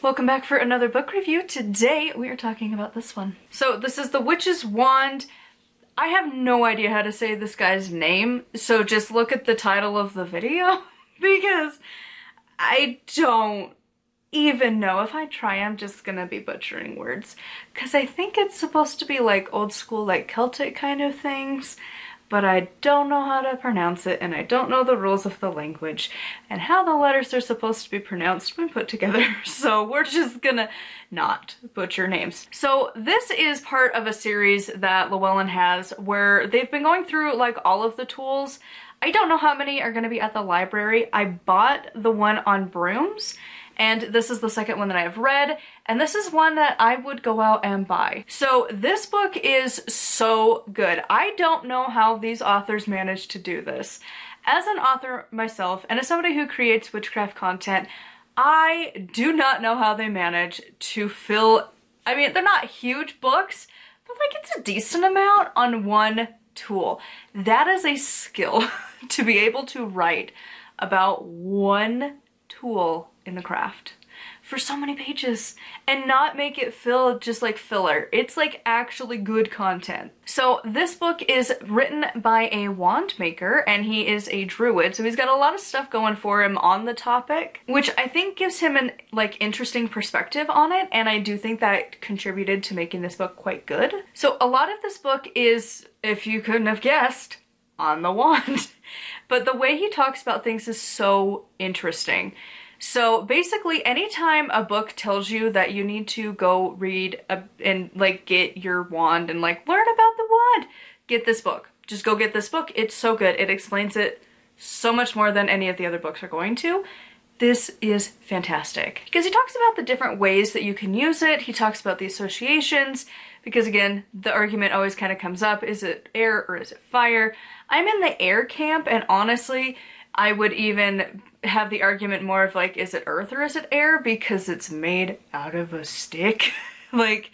Welcome back for another book review. Today we are talking about this one. So this is The Witch's Wand. I have no idea how to say this guy's name, so just look at the title of the video because I don't even know. If I try, I'm just gonna be butchering words because I think it's supposed to be like old school, like Celtic kind of things, but I don't know how to pronounce it, and I don't know the rules of the language and how the letters are supposed to be pronounced when put together, so we're just gonna not butcher names. So this is part of a series that Llewellyn has where they've been going through like all of the tools. I don't know how many are gonna be at the library. I bought the one on brooms, and this is the second one that I have read, and this is one that I would go out and buy. So this book is so good. I don't know how these authors managed to do this. As an author myself, and as somebody who creates witchcraft content, I do not know how they manage to fill, I mean, they're not huge books, but like it's a decent amount on one tool. That is a skill to be able to write about one tool in the craft for so many pages and not make it feel just like filler. It's like actually good content. So this book is written by a wand maker, and he is a druid, so he's got a lot of stuff going for him on the topic, which I think gives him an like interesting perspective on it, and I do think that contributed to making this book quite good. So a lot of this book is, if you couldn't have guessed, on the wand. But the way he talks about things is so interesting. So basically, anytime a book tells you that you need to go read and like get your wand and like learn about the wand, get this book. Just go get this book. It's so good. It explains it so much more than any of the other books are going to. This is fantastic because he talks about the different ways that you can use it. He talks about the associations because, again, the argument always kind of comes up, is it air or is it fire? I'm in the air camp, and honestly, I would even have the argument more of like, is it earth or is it air? Because it's made out of a stick. Like,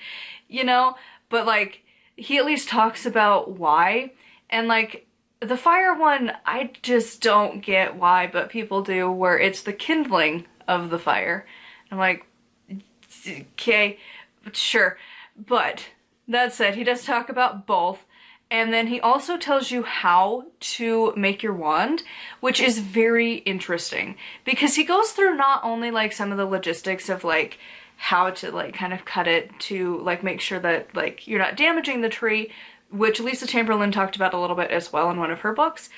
you know, but like he at least talks about why. And like the fire one, I just don't get why, but people do, where it's the kindling of the fire. I'm like, okay, sure. But that said, he does talk about both. And then he also tells you how to make your wand, which is very interesting because he goes through not only like some of the logistics of like how to like kind of cut it to like make sure that like you're not damaging the tree, which Lisa Chamberlain talked about a little bit as well in one of her books,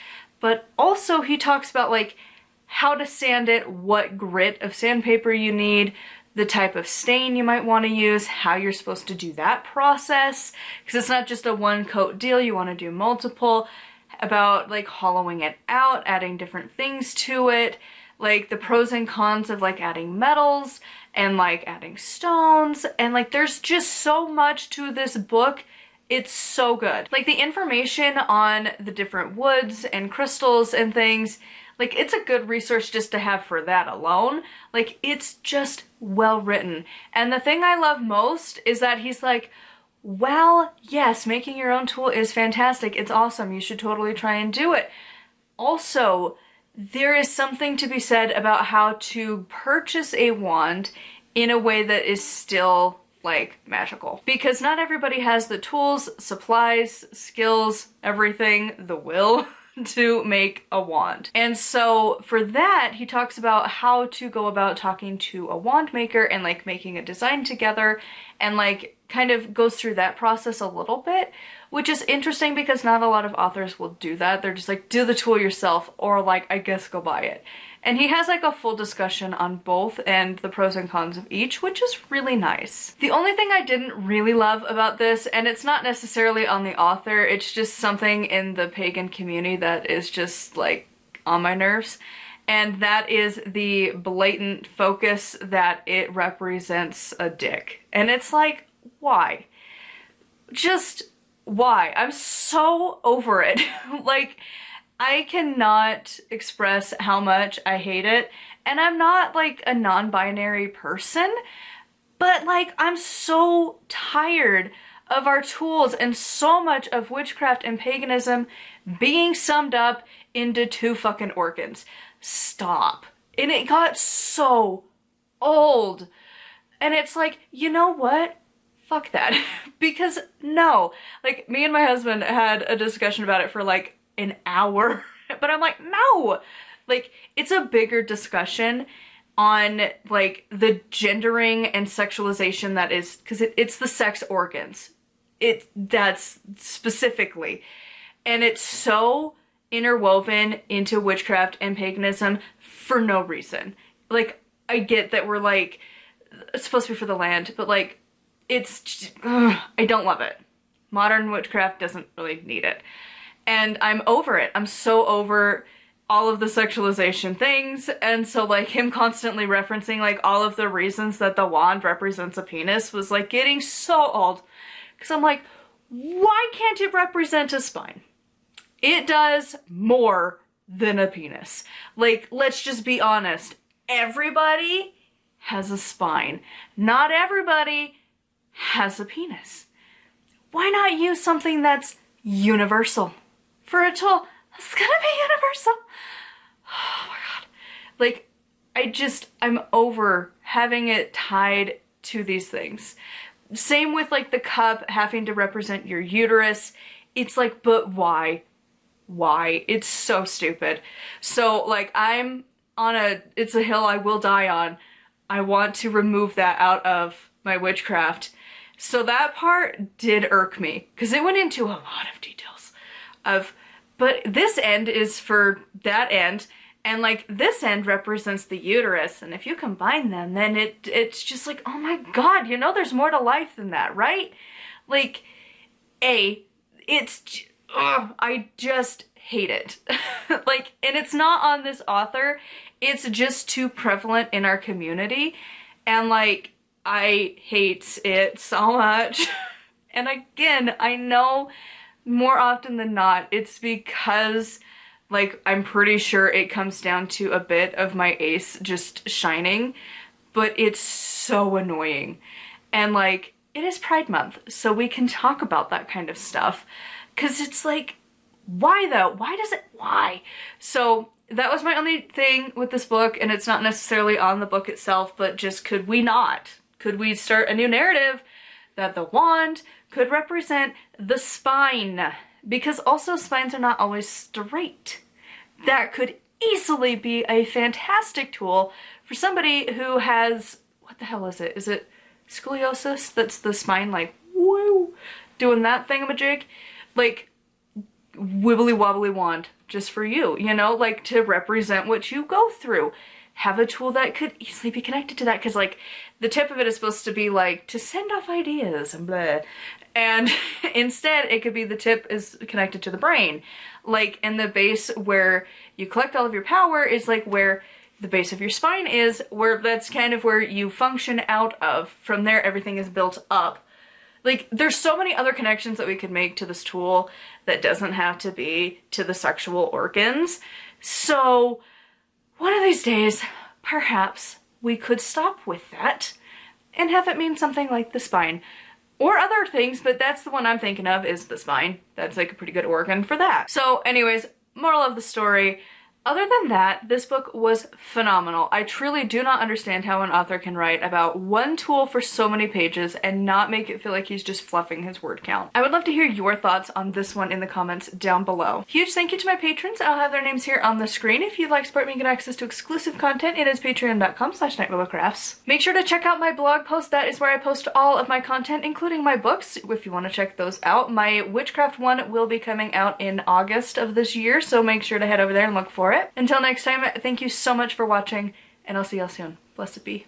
but also he talks about like how to sand it, what grit of sandpaper you need, the type of stain you might want to use, how you're supposed to do that process, because it's not just a one coat deal, you want to do multiple, about like hollowing it out, adding different things to it, like the pros and cons of like adding metals and like adding stones, and like there's just so much to this book. It's so good. Like the information on the different woods and crystals and things, like it's a good resource just to have for that alone. Like it's just well written. And the thing I love most is that he's like, well, yes, making your own tool is fantastic. It's awesome. You should totally try and do it. Also, there is something to be said about how to purchase a wand in a way that is still like magical, because not everybody has the tools, supplies, skills, everything, the will to make a wand. And so for that, he talks about how to go about talking to a wand maker and like making a design together, and like kind of goes through that process a little bit, which is interesting because not a lot of authors will do that. They're just like, do the tool yourself, or like, I guess go buy it. And he has like a full discussion on both and the pros and cons of each, which is really nice. The only thing I didn't really love about this, and it's not necessarily on the author, it's just something in the pagan community that is just like on my nerves, and that is the blatant focus that it represents a dick. And it's like, why? Just why? I'm so over it. Like, I cannot express how much I hate it, and I'm not like a non-binary person, but like I'm so tired of our tools and so much of witchcraft and paganism being summed up into two fucking organs. Stop. And it got so old. And it's like, you know what? Fuck that. Because no, like me and my husband had a discussion about it for like an hour, but I'm like, no, like it's a bigger discussion on like the gendering and sexualization that is, because it's the sex organs. That's specifically. And it's so interwoven into witchcraft and paganism for no reason. Like, I get that we're like, it's supposed to be for the land, but like, it's just, I don't love it. Modern witchcraft doesn't really need it. And I'm over it. I'm so over all of the sexualization things, and so like him constantly referencing like all of the reasons that the wand represents a penis was like getting so old. Because I'm like, why can't it represent a spine? It does more than a penis. Like, let's just be honest. Everybody has a spine. Not everybody has a penis. Why not use something that's universal for a tool that's gonna be universal? Oh my god. Like, I'm over having it tied to these things. Same with like the cup having to represent your uterus. It's like, but why? Why? It's so stupid. So like I'm on it's a hill I will die on. I want to remove that out of my witchcraft. So that part did irk me because it went into a lot of details but this end is for that end, and like this end represents the uterus, and if you combine them, then it's just like, oh my god, you know there's more to life than that, right? Like, I just hate it. Like, and it's not on this author, it's just too prevalent in our community, and like, I hate it so much. And again, I know more often than not, it's because, like, I'm pretty sure it comes down to a bit of my ace just shining, but it's so annoying. And, like, it is Pride Month, so we can talk about that kind of stuff. Because it's like, why though? Why? So, that was my only thing with this book, and it's not necessarily on the book itself, but just could we start a new narrative that the wand could represent the spine? Because also spines are not always straight. That could easily be a fantastic tool for somebody who has, what the hell is it? Is it scoliosis? That's the spine like, woo, doing that thingamajig? Like, wibbly wobbly wand just for you, you know, like to represent what you go through. Have a tool that could easily be connected to that, because like the tip of it is supposed to be like to send off ideas and blah, and instead it could be the tip is connected to the brain, like, and the base where you collect all of your power is like where the base of your spine is, where that's kind of where you function out of. From there everything is built up. Like, there's so many other connections that we could make to this tool that doesn't have to be to the sexual organs. So one of these days, perhaps we could stop with that and have it mean something like the spine. Or other things, but that's the one I'm thinking of, is the spine. That's like a pretty good organ for that. So anyways, moral of the story, other than that, this book was phenomenal. I truly do not understand how an author can write about one tool for so many pages and not make it feel like he's just fluffing his word count. I would love to hear your thoughts on this one in the comments down below. Huge thank you to my patrons. I'll have their names here on the screen. If you'd like to support me and get access to exclusive content, it is patreon.com/nightwillowcrafts. Make sure to check out my blog post. That is where I post all of my content, including my books, if you want to check those out. My witchcraft one will be coming out in August of this year, so make sure to head over there and look for it. Until next time, thank you so much for watching, and I'll see y'all soon. Blessed be.